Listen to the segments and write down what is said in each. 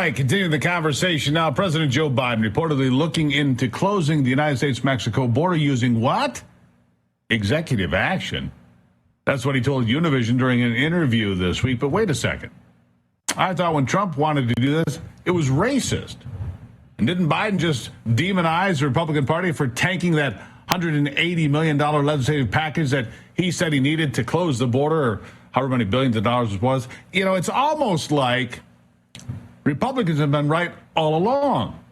right, continuing the conversation now. President Joe Biden reportedly looking into closing the United States-Mexico border using what? Executive action. That's what he told Univision during an interview this week. But wait a second. I thought when Trump wanted to do this, it was racist. And didn't Biden just demonize the Republican Party for tanking that $180 million legislative package that he said he needed to close the border, or however many billions of dollars it was? You know, it's almost like Republicans have been right all along.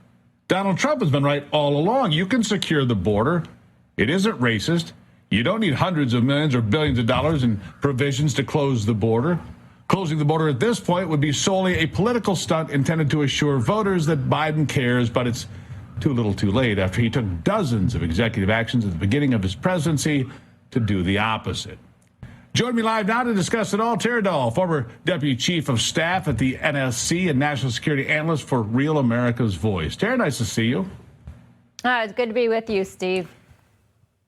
Donald Trump has been right all along. You can secure the border. It isn't racist. You don't need hundreds of millions or billions of dollars in provisions to close the border. Closing the border at this point would be solely a political stunt intended to assure voters that Biden cares, but it's too little too late after he took dozens of executive actions at the beginning of his presidency to do the opposite. Join me live now to discuss it all. Tera Dahl, former Deputy Chief of Staff at the NSC and National Security Analyst for Real America's Voice. Tera, nice to see you. It's good to be with you, Steve.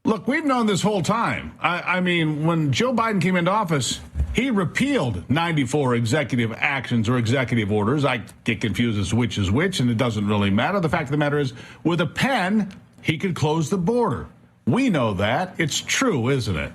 Look, we've known this whole time. I mean, when Joe Biden came into office, he repealed 94 executive actions or executive orders. I get confused as which is which, and it doesn't really matter. The fact of the matter is, with a pen, he could close the border. We know that. It's true, isn't it?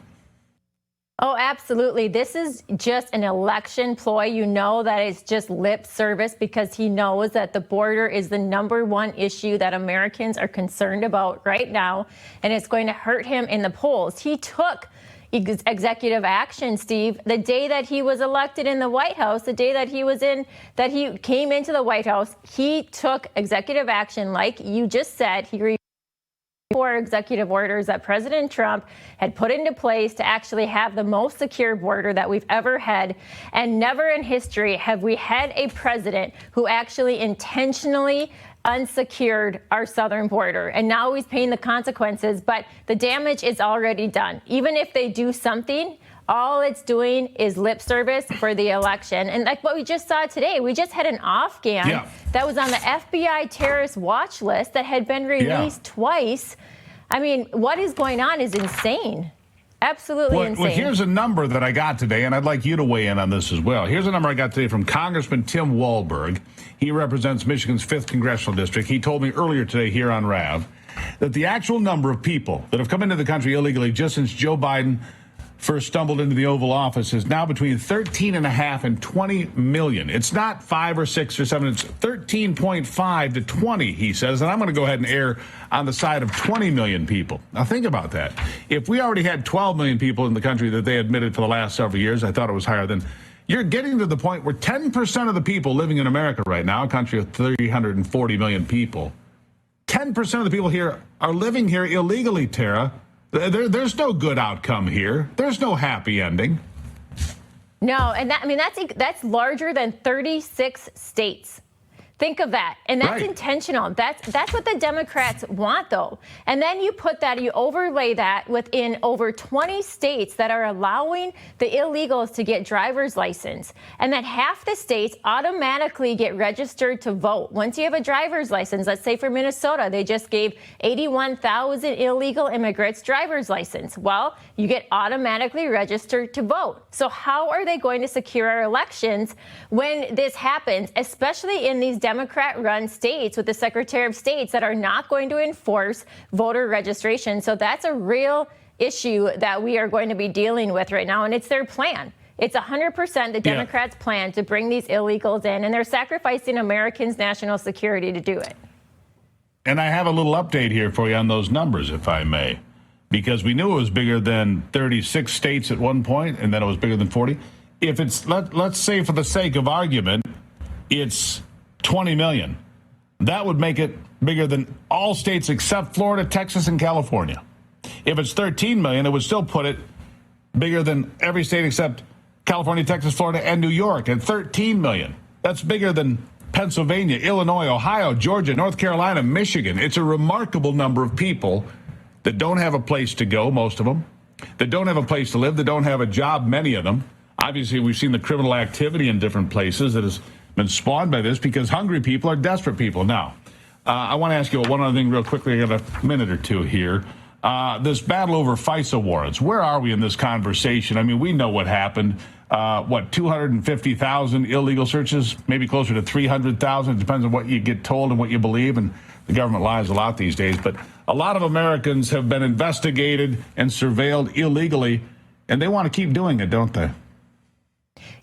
Oh, absolutely. This is just an election ploy. You know that it's just lip service because he knows that the border is the #1 issue that Americans are concerned about right now, and it's going to hurt him in the polls. He took executive action, Steve, the day that he was elected in the White House, the day that he came into the White House. He took executive action, like you just said. He 4 executive orders that President Trump had put into place to actually have the most secure border that we've ever had. And never in history have we had a president who actually intentionally unsecured our southern border. And now he's paying the consequences, but the damage is already done. Even if they do something, all it's doing is lip service for the election. And like what we just saw today, we just had an Afghan that was on the FBI terrorist watch list that had been released twice. I mean, what is going on is insane. Absolutely insane. Well, here's a number that I got today, and I'd like you to weigh in on this as well. Here's a number I got today from Congressman Tim Walberg. He represents Michigan's 5th Congressional District. He told me earlier today here on RAV that the actual number of people that have come into the country illegally just since Joe Biden first stumbled into the Oval Office is now between 13.5 and 20 million. It's not 5 or 6 or 7. It's 13.5 to 20, he says. And I'm going to go ahead and err on the side of 20 million people. Now, think about that. If we already had 12 million people in the country that they admitted for the last several years, I thought it was higher than. You're getting to the point where 10% of the people living in America right now, a country of 340 million people, 10% of the people here are living here illegally, Tera. There's no good outcome here. There's no happy ending. No, and that's larger than 36 states. Think of that. And that's intentional. That's what the Democrats want, though. And then you overlay that within over 20 states that are allowing the illegals to get driver's license. And that half the states automatically get registered to vote. Once you have a driver's license, let's say for Minnesota, they just gave 81,000 illegal immigrants driver's license. Well, you get automatically registered to vote. So how are they going to secure our elections when this happens, especially in these Democrat-run states with the Secretary of States that are not going to enforce voter registration? So that's a real issue that we are going to be dealing with right now, and it's their plan. It's 100% the Democrats' plan to bring these illegals in, and they're sacrificing Americans' national security to do it. And I have a little update here for you on those numbers, if I may, because we knew it was bigger than 36 states at one point, and then it was bigger than 40. If it's, let's say for the sake of argument, it's 20 million. That would make it bigger than all states except Florida, Texas, and California. If it's 13 million, it would still put it bigger than every state except California, Texas, Florida, and New York at 13 million. That's bigger than Pennsylvania, Illinois, Ohio, Georgia, North Carolina, Michigan. It's a remarkable number of people that don't have a place to go, most of them, that don't have a place to live, that don't have a job, many of them. Obviously, we've seen the criminal activity in different places that has been spawned by this because hungry people are desperate people. Now, I want to ask you one other thing real quickly. I got a minute or two here. This battle over FISA warrants, where are we in this conversation? I mean, we know what happened 250,000 illegal searches, maybe closer to 300,000. It depends on what you get told and what you believe, and the government lies a lot these days. But a lot of Americans have been investigated and surveilled illegally, and they want to keep doing it, don't they?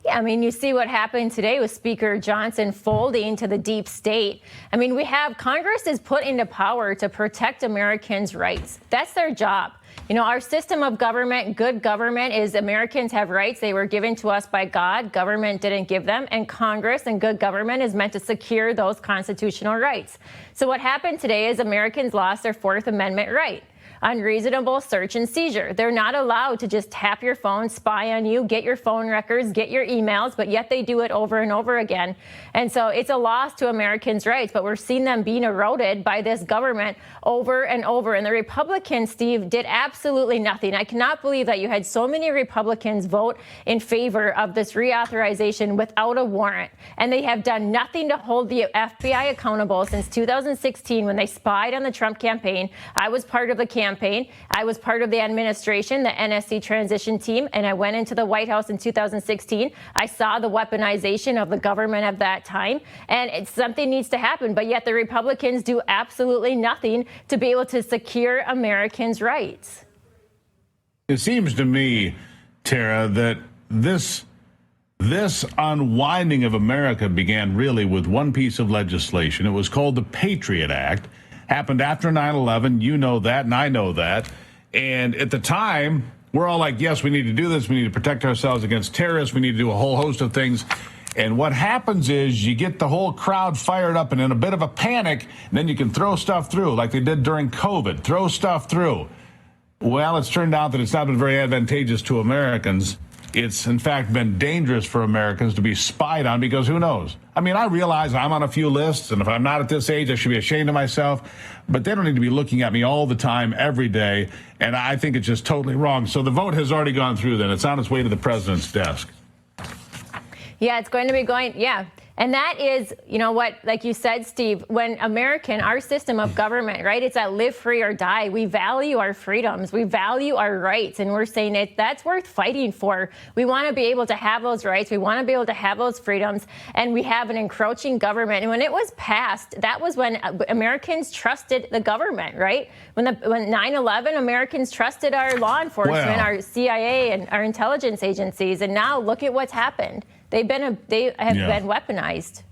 Yeah, I mean, you see what happened today with Speaker Johnson folding to the deep state. I mean, Congress is put into power to protect Americans' rights. That's their job. You know, our system of government, good government, is Americans have rights. They were given to us by God. Government didn't give them. And Congress and good government is meant to secure those constitutional rights. So what happened today is Americans lost their Fourth Amendment right. Unreasonable search and seizure. They're not allowed to just tap your phone, spy on you, get your phone records, get your emails, but yet they do it over and over again. And so it's a loss to Americans' rights, but we're seeing them being eroded by this government over and over. And the Republicans, Steve, did absolutely nothing. I cannot believe that you had so many Republicans vote in favor of this reauthorization without a warrant. And they have done nothing to hold the FBI accountable since 2016 when they spied on the Trump campaign. I was part of the campaign. I was part of the administration, the NSC transition team, and I went into the White House in 2016. I saw the weaponization of the government of that time, and something needs to happen. But yet the Republicans do absolutely nothing to be able to secure Americans' rights. It seems to me, Tara, that this unwinding of America began really with one piece of legislation. It was called the Patriot Act. Happened after 9/11. You know that, and I know that. And at the time, we're all like, yes, we need to do this. We need to protect ourselves against terrorists. We need to do a whole host of things. And what happens is you get the whole crowd fired up and in a bit of a panic, and then you can throw stuff through like they did during COVID, throw stuff through. Well, it's turned out that it's not been very advantageous to Americans. It's, in fact, been dangerous for Americans to be spied on because who knows? I mean, I realize I'm on a few lists, and if I'm not at this age, I should be ashamed of myself. But they don't need to be looking at me all the time, every day. And I think it's just totally wrong. So the vote has already gone through then. It's on its way to the president's desk. Yeah, it's going to be going. Yeah. And that is, you know what, like you said, Steve, when our system of government, right, it's that live free or die. We value our freedoms. We value our rights. And we're saying that's worth fighting for. We want to be able to have those rights. We want to be able to have those freedoms. And we have an encroaching government. And when it was passed, that was when Americans trusted the government, right? When 9/11, Americans trusted our law enforcement, our CIA and our intelligence agencies. And now look at what's happened. They have been weaponized.